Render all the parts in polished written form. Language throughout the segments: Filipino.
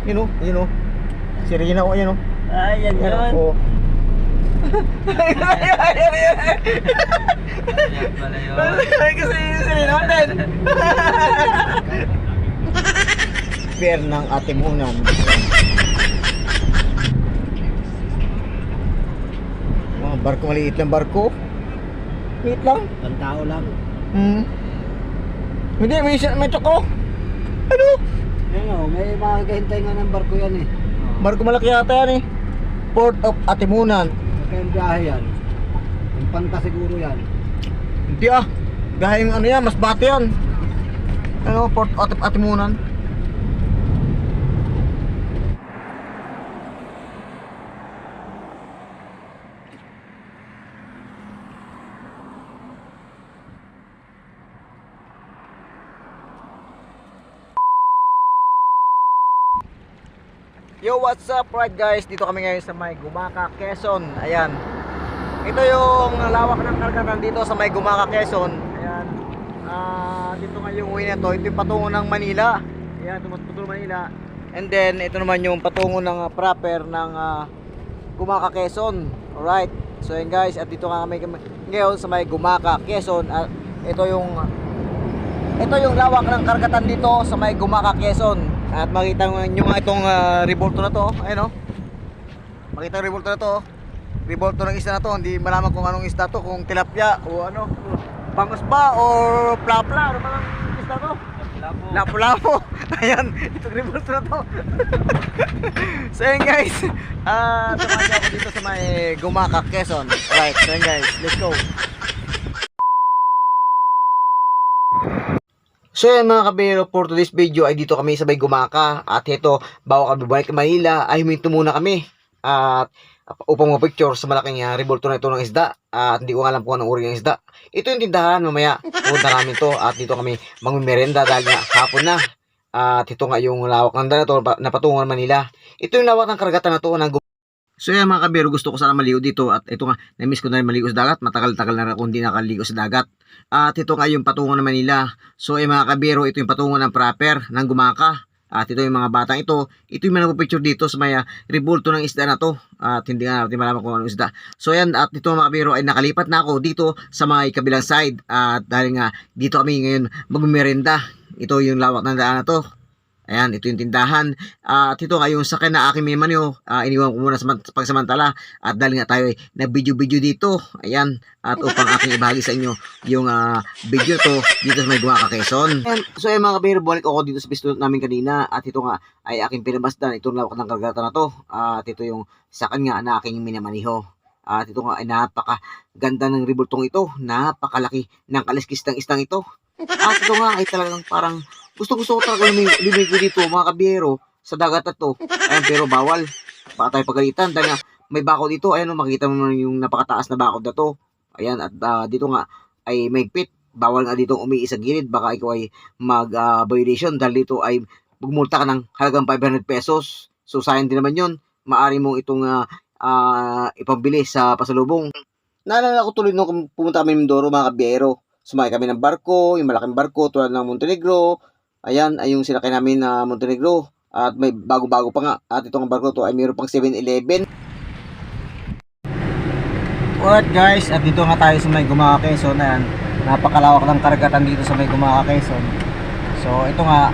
Yun o. Sirena o, yan o. Ay, yan yun. Oo. Yan pala yun. Kasi yung sirena din. Pier ng Atimunan. Mga barko, maliit lang barko. Maliit lang. Pantao lang. Hindi, may tsoko. Ano? Yan o, may mga kahintay nga ng barko yan eh. Barko malaki yata yan eh. Port of Atimunan. Kaya biyahe yan. Yung panta siguro yan. Hindi ah. Gahing ano yan, mas bati yan. Ano, Port of Atimunan. Yo, what's up right guys? Dito kami ngayon sa may Gumaca, Quezon. Ayan. Ito yung lawak ng karagatan dito sa may Gumaca, Quezon. Ayan. Dito nga yung uwi na to. Ito yung patungo ng Manila. Ayan, patungo ng Manila. And then, ito naman yung patungo ng proper ng Gumaca, Quezon. Alright. So ayan guys, at dito nga kami ngayon sa may Gumaca, Quezon. At ito yung lawak ng karagatan dito sa may Gumaca, Quezon. At makita nyo nga itong revolto na to. Ayun o. Makita yung revolto na to. Revolto ng isda na to. Hindi malaman kung anong isda to. Kung tilapia o ano. Bangus ba or plapla. Ano ba ang isda to? Lapu-lapu. Ayan. Itong revolto na to. So yun guys. Tumahan ako dito sa may Gumaca, Quezon. Alright. So yun guys. Let's go. So yan mga kabero, for today's video ay dito kami sa may Gumaca. At ito, bago kami balik ng Manila ay huminto muna kami. At upang mapicture sa malaking revolto na ito ng isda. At hindi ko alam kung anong uri ng isda. Ito yung tindahan, mamaya pupunta namin to. At dito kami magmimerenda dahil nga hapon na. At ito nga yung lawak ng daan na to na patungo ng Manila. Ito yung lawak ng karagatan na to ng Gumaca. So yan mga kabero, gusto ko sana maligo dito. At ito nga, na-miss ko na rin maligo sa dagat. Matagal-tagal na rin kung hindi nakaligo sa dagat. At ito nga yung patungo ng Manila. So mga kabero, ito yung patungo ng proper ng Gumaca. At ito yung mga batang ito. Ito yung mga picture dito sa may revolto ng isda na to. At hindi nga natin malaman kung anong isda. So yan, at ito mga kabero ay nakalipat na ako dito sa may kabilang side. At dahil nga dito kami ngayon magmerenda. Ito yung lawak ng daan na to. Ayan, ito yung tindahan. At ito nga yung sakyan na aking minemanyo. Iniwan ko muna sa pagsamantala. At dahil nga tayo ay nag-video dito. Ayan. At upang aking ibahagi sa inyo yung video to dito sa may Gumaca, Quezon. So ayan mga kabiro, balik ako dito sa pisto namin kanina. At ito nga ay aking pinamasdan. Itong lawak ng karagatan na to. At ito yung sakyan nga na aking minamaniho. At ito nga ay napakaganda ng revoltong ito. Napakalaki ng kaliskis ng istang ito. At ito nga ay talagang parang gusto ko talaga lumigo dito mga kabiyero sa dagat na to. Ayan, pero bawal. Baka tayo pagalitan dahil nga may bakod dito. Ayan, makikita mo yung napakataas na bakod na to. Ayan, at dito nga ay mahigpit. Bawal nga dito umiis sa gilid. Baka ikaw ay mag-violation dahil dito ay magmulta ka ng halagang 500 pesos. So sayang din naman yun. Maari mong itong ipambili sa pasalubong. Naalala ko tuloy nung pumunta kami Mindoro mga kabiyero. Sumakay kami ng barko, yung malaking barko tulad ng Montenegro. Ayan, ay yung sinakay namin na Montenegro. At may bago-bago pa nga. At itong barko to ay mayroon pang 7-Eleven. Alright guys, at dito nga tayo sa may Gumaca, Quezon. Ayan, napakalawak ng karagatan dito sa may Gumaca, Quezon. So ito nga,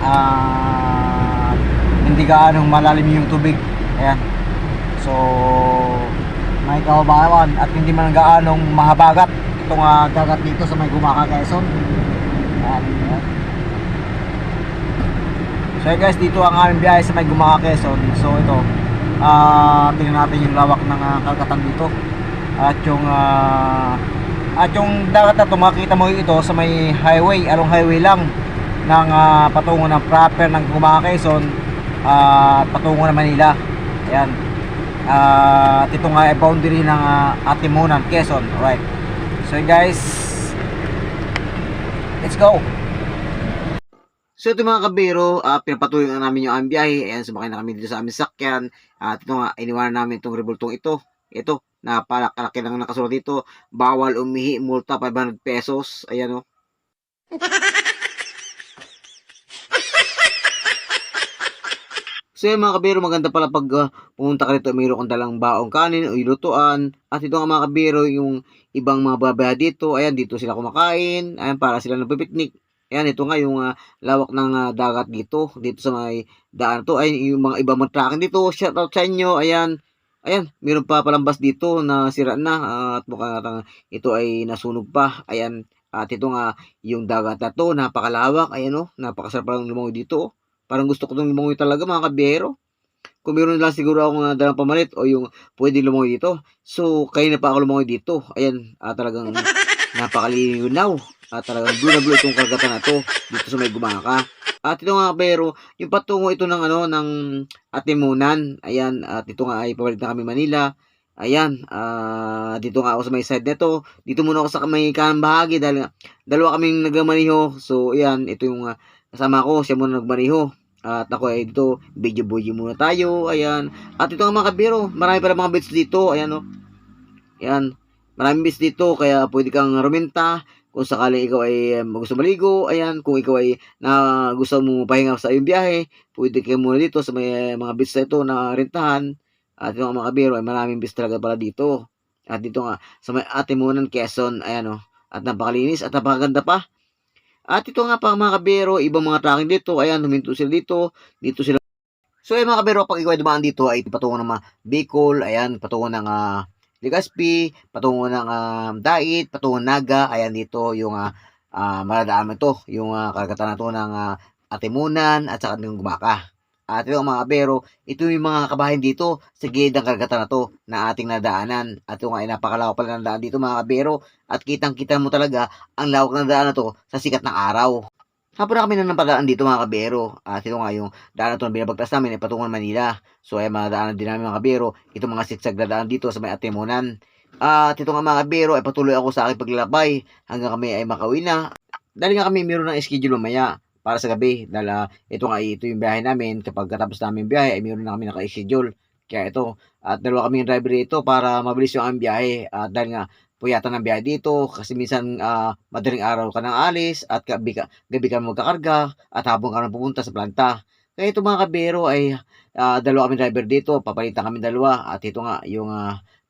hindi gaanong malalim yung tubig. Ayan. So may kababawan at hindi man gaanong mahabagat itong dagat dito sa may Gumaca, Quezon. Ayan. So guys, dito ang aming biyahe sa may Gumaca, Quezon. So ito, tingnan natin yung lawak ng karagatan dito. At yung dagat na ito, makikita mo ito sa may highway, along highway lang ng patungo ng proper ng Gumaca, Quezon, patungo ng Manila. Ayan. At ito nga ay boundary ng Atimunan, Quezon. Alright. So guys, let's go. So ito mga kabero, pinapatuloy na namin yung aming biyahe. Ayan, sumakay na kami dito sa aming sakyan. At ito nga, iniwanan namin itong revoltong ito. Ito, napakalaki lang nakasulat dito. Bawal umihi, multa 500 pesos. Ayan o. So yan mga kabiro, maganda pala pag pumunta ka rito, mayroon kang dalang baong kanin o ilutuan. At ito nga mga kabiro, yung ibang mga babae dito, ayan, dito sila kumakain, ayan, para sila nagpipiknik. Ayan, ito nga yung lawak ng dagat dito sa may daan to. Ay, yung mga ibang mga tracking dito, shout out sa inyo, ayan. Ayan, meron pa palang bus dito na sira na at mukhang ito ay nasunog pa. Ayan, at ito nga yung dagat na to, napakalawak. Ayan oh, napakasarap lang lumangoy dito. Oh. Parang gusto ko itong lumangoy talaga mga kabiyero. Kung meron lang siguro akong dalang pamalit o yung pwede lumangoy dito. So, kayo na pa ako lumangoy dito. Ayan, talagang napakalinaw. Talagang blue na blue itong karagatan na to dito sa may Gumaka. At ito nga pero yung patungo ito ng ng Atimunan. Ayan, at ito nga ay papalit na kami Manila. Ayan, dito nga ako sa may side nito. Dito muna ako sa may kanang bahagi dahil dalawa kaming nagmamaniho. So, ayan, ito yung kasama ko, siya muna nagmaniho. At ako ay dito, video muna tayo. Ayan. At ito nga mga kabiro, marami pala mga bits dito. Ayan o. Ayan. Maraming bits dito, kaya pwede kang ruminta. Kung sakali ikaw ay gusto maligo, ayan. Kung ikaw ay gusto mo pahinga sa iyong biyahe, pwede kayo muna dito sa may mga bits na ito na rentahan. At ito nga mga kabiro, ay maraming bits talaga pala dito. At dito nga, sa may Atimunan, Quezon. Ayan o. At napakalinis at napakaganda pa. At ito nga pa mga kabero, ibang mga tracking dito, ayan, huminto sila dito sila. So ay mga kabero, pag ikaw ay dumaan dito, ay patungo ng mga Bicol, ayan, patungo ng Legazpi, patungo ng Dait, patungo ng Naga, ayan dito, yung maradaan mo ito, yung karagatan na ito ng Atimunan, at saka ng Gumaka. At ito mga kabero, ito yung mga kabahayan dito sa gilid ng karagatan na to na ating nadaanan. At ito nga ay napakalawak pala ng daan dito mga kabero. At kitang-kita mo talaga ang lawak ng daan na to sa sikat ng araw. Hapon na kami na napadaan dito mga kabero. At ito nga yung daan na to na binabagtas namin ay patungo ng Manila. So ay mga daanan din namin mga kabero. Ito mga siksag na daan dito sa may Atimunan. At ito nga mga kabero ay patuloy ako sa aking paglalakbay hanggang kami ay makauwi na. Dahil nga kami meron ng schedule mamaya para sa gabi. Dahil ito yung biyahe namin. Kapag katapos namin biyahe ay meron na kami naka-schedule. Kaya ito. At dalawa kami yung driver dito para mabilis yung aming biyahe. At dahil nga puyatan ng biyahe dito kasi minsan madaling araw ka nang alis at gabi ka magkakarga at hapon ka nang pupunta sa planta. Kaya ito mga kabero ay dalawa kami driver dito, papalitan kami dalawa at ito nga yung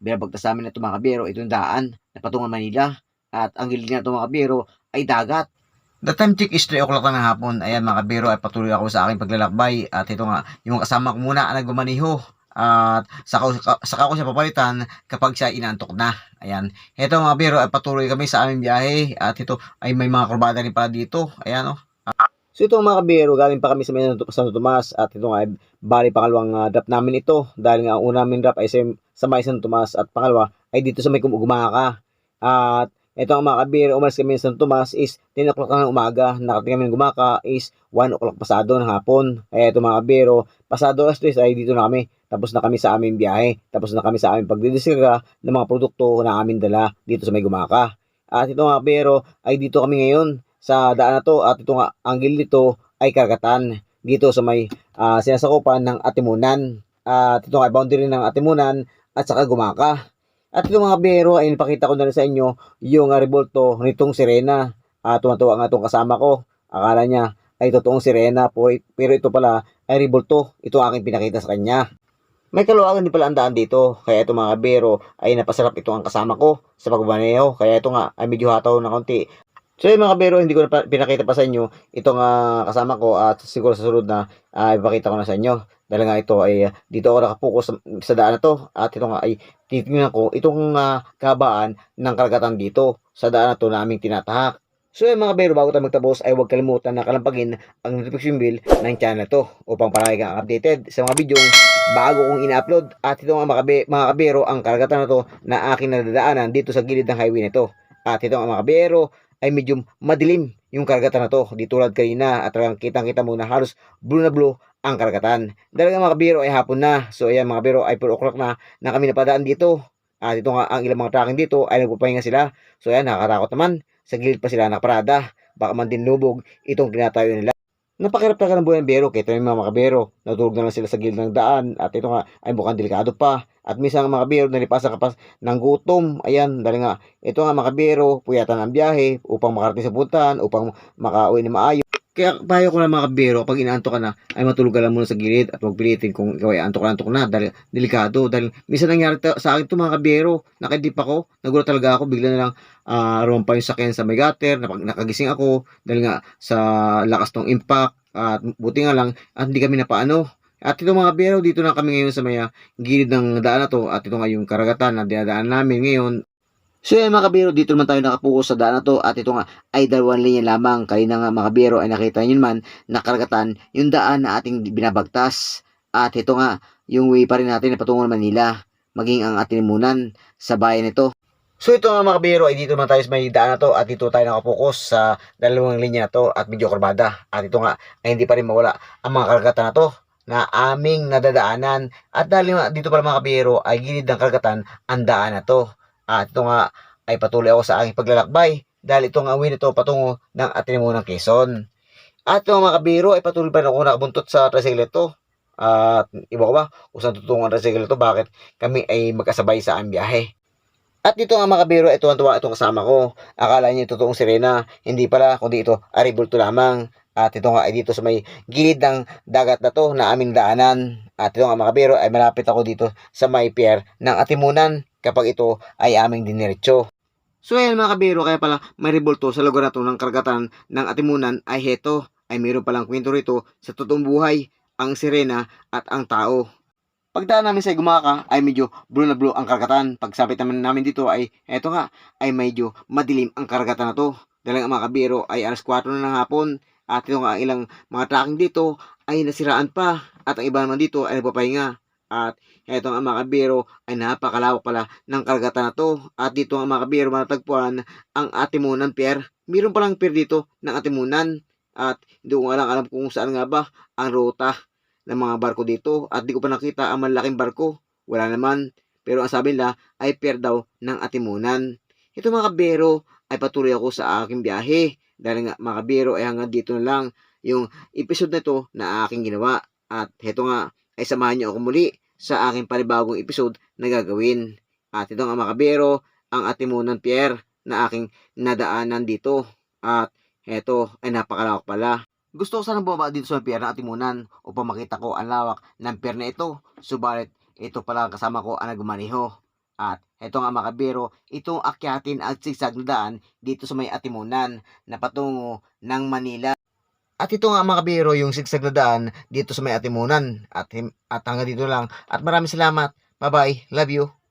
binabagtas namin na ito mga kabero, ito yung daan na patungo Manila at ang gilid nga ito mga kabero ay dagat. The time check is 3 o'clock na ng hapon. Ayan mga kabero ay patuloy ako sa aking paglalakbay at ito nga yung kasama ko muna ang nagmamaniho. At saka ko siya papalitan kapag siya inantok na. Ayan. Ito mga biro ay patuloy kami sa aming biyahe. At ito ay may mga kurbada rin pala dito. Ayan o. So ito mga kabiro, galing pa kami sa Santo Tomas. At ito nga ay bali pangalawang drop namin ito. Dahil nga ang una namin drop ay sa may Santo Tomas. At pangalawa ay dito sa may Gumaka. At ito ang mga kabiro, umalis kami sa Santo Tomas is 10 o'clock ng umaga. Nakating kami ng Gumaka is 1 o'clock pasado ng hapon. Kaya ito mga kabiro, pasado alas 3 ay dito na kami. Tapos na kami sa aming biyahe. Tapos na kami sa aming pagdidiskarga ng mga produkto na aming dala dito sa may Gumaka. At ito nga pero ay dito kami ngayon sa daan na to. At ito nga, ang gilid dito ay karagatan. Dito sa may sinasakupan ng Atimunan. At ito nga, boundary ng Atimunan at saka Gumaka. At ito mga bero ay napakita ko na rin sa inyo yung revolto nitong sirena. Tumatawa nga itong kasama ko. Akala niya ay totoong sirena pero ito pala ay revolto. Ito ang aking pinakita sa kanya. May kaluwagan din pala ang daan dito. Kaya ito mga bero ay napasarap ito ang kasama ko sa pagbabaneho. Kaya ito nga ay medyo hataw na konti. So yung mga bero, hindi ko na pinakita pa sa inyo itong kasama ko at siguro sa sunod na ipakita ko na sa inyo. Dahil nga ito ay dito ako nakapokus sa daan na to. At ito nga ay titingnan ko itong kabaan ng karagatan dito sa daan na to na aming tinatahak. So yung mga bero, bago tayo magtapos ay huwag kalimutan na kalampagin ang notification bell ng channel na to upang palagi kang updated sa mga video bago kong ina-upload. At ito nga mga kabero, ang karagatan na to na aking nadadaanan dito sa gilid ng highway nito. At ito nga mga kabero ay medyo madilim yung karagatan na to. Di tulad kanina at kitang-kita mo na halos blue na blue ang karagatan. Dahil nga mga kabero ay hapon na. So ayan mga kabero ay 4 o'clock na kami napadaan dito. At ito nga ang ilang mga tracking dito ay nagpapahinga sila. So ayan, nakakatakot naman. Sa gilid pa sila nakaparada. Baka man din lubog itong tinatayo nila. Napakirap talaga ng buhay ng bero. Kaya ito yung mga kabero. Natulog na lang sila sa gilid ng daan. At ito nga ay mukhang delikado pa. At minsan mga kabero nalipasan ka pa ng gutom. Ayan, dahil nga ito nga mga kabero, puyatan ang biyahe upang makarating sa puntahan, upang makauwi na maayos. Kaya payo ko lang mga kabiro, pag inaantok ka na, ay matulog ka lang muna sa gilid at huwag pilitin kung ikaw ay antok na dahil delikado. Dahil minsan nangyari sa akin ito mga kabiro, nakidip ako, nagulat talaga ako, bigla na lang rumampa yung sakyan sa may gutter, nakagising ako dahil nga sa lakas ng impact at buti nga lang at hindi kami napaano. At ito mga kabiro, dito na kami ngayon sa may gilid ng daan na to at ito nga yung karagatan na dinadaan namin ngayon. So yan mga kabiro, dito naman tayo nakapokus sa daan na to at ito nga ay dalawang linya lamang. Kanina nga mga kabiro ay nakita nyo naman na karagatan yung daan na ating binabagtas. At ito nga yung way pa rin natin na patungo ng Manila, maging ang ating limunan sa bayan nito. So ito nga mga kabiro ay dito naman tayo sa may daan na to at dito tayo nakapokus sa dalawang linya na to at medyo kurbada. At ito nga ay hindi pa rin mawala ang mga karagatan na to na aming nadadaanan. At dahil dito pala mga kabiro ay gilid ng karagatan ang daan na to. At ito nga ay patuloy ako sa aking paglalakbay dahil ito nga awin ito patungo ng Atinimo Quezon. At ito mga kabiro ay patuloy pa rin ako nakabuntot sa tricycle ito. At iba ko ba kung saan tutungo ang tricycle ito, bakit kami ay magkasabay sa aming biyahe. At dito nga mga kabiro, ito ang tuwa itong kasama ko. Akala niya itoong sirena, hindi pala kundi ito aribulto lamang. At ito nga ay dito sa may gilid ng dagat na to na aming daanan. At ito nga mga kabiro ay malapit ako dito sa may pier ng Atimunan kapag ito ay aming diniretso. So ayan mga kabiro, kaya pala may rebulto sa lugar na to ng karagatan ng Atimunan ay heto, ay mayroon palang kwento rito sa totoong buhay, ang sirena at ang tao. Pagdaan namin sa Gumaka ay medyo blue na blue ang karagatan. Pagsapit namin dito ay eto nga ay medyo madilim ang karagatan na to. Dahil ang mga kabiro ay alas 4 na ng hapon at ito nga ilang mga tracking dito ay nasiraan pa at ang iba naman dito ay nagpapahinga. At eto nga mga kabiro ay napakalawak pala ng karagatan na to. At dito nga mga kabiro matatagpuan ang Atimunan Pier. Mayroon palang pier dito ng Atimunan at hindi ko nga lang alam kung saan nga ba ang ruta ng mga barko dito at di ko pa nakita ang malaking barko. Wala naman. Pero ang sabi nila ay pier daw ng Atimunan. Ito mga kabiro ay patuloy ako sa aking biyahe. Dahil nga mga kabiro ay hanggang dito na lang yung episode na ito na aking ginawa. At ito nga ay samahan niyo ako muli sa aking panibagong episode na gagawin. At ito nga mga kabiro, ang Atimunan Pier na aking nadaanan dito. At ito ay napakalawak pala. Gusto ko sanang bumaba dito sa pier ng Atimunan upang makita ko ang lawak ng pier na ito. Subalit ito pala kasama ko ang nagmaniho. At ito nga mga kabiro, itong akyatin at sigsag na daan dito sa may Atimunan na patungo ng Manila. At ito nga mga kabiro, yung sigsag na daan dito sa may Atimunan. At hanggang dito lang. At maraming salamat. Bye bye. Love you.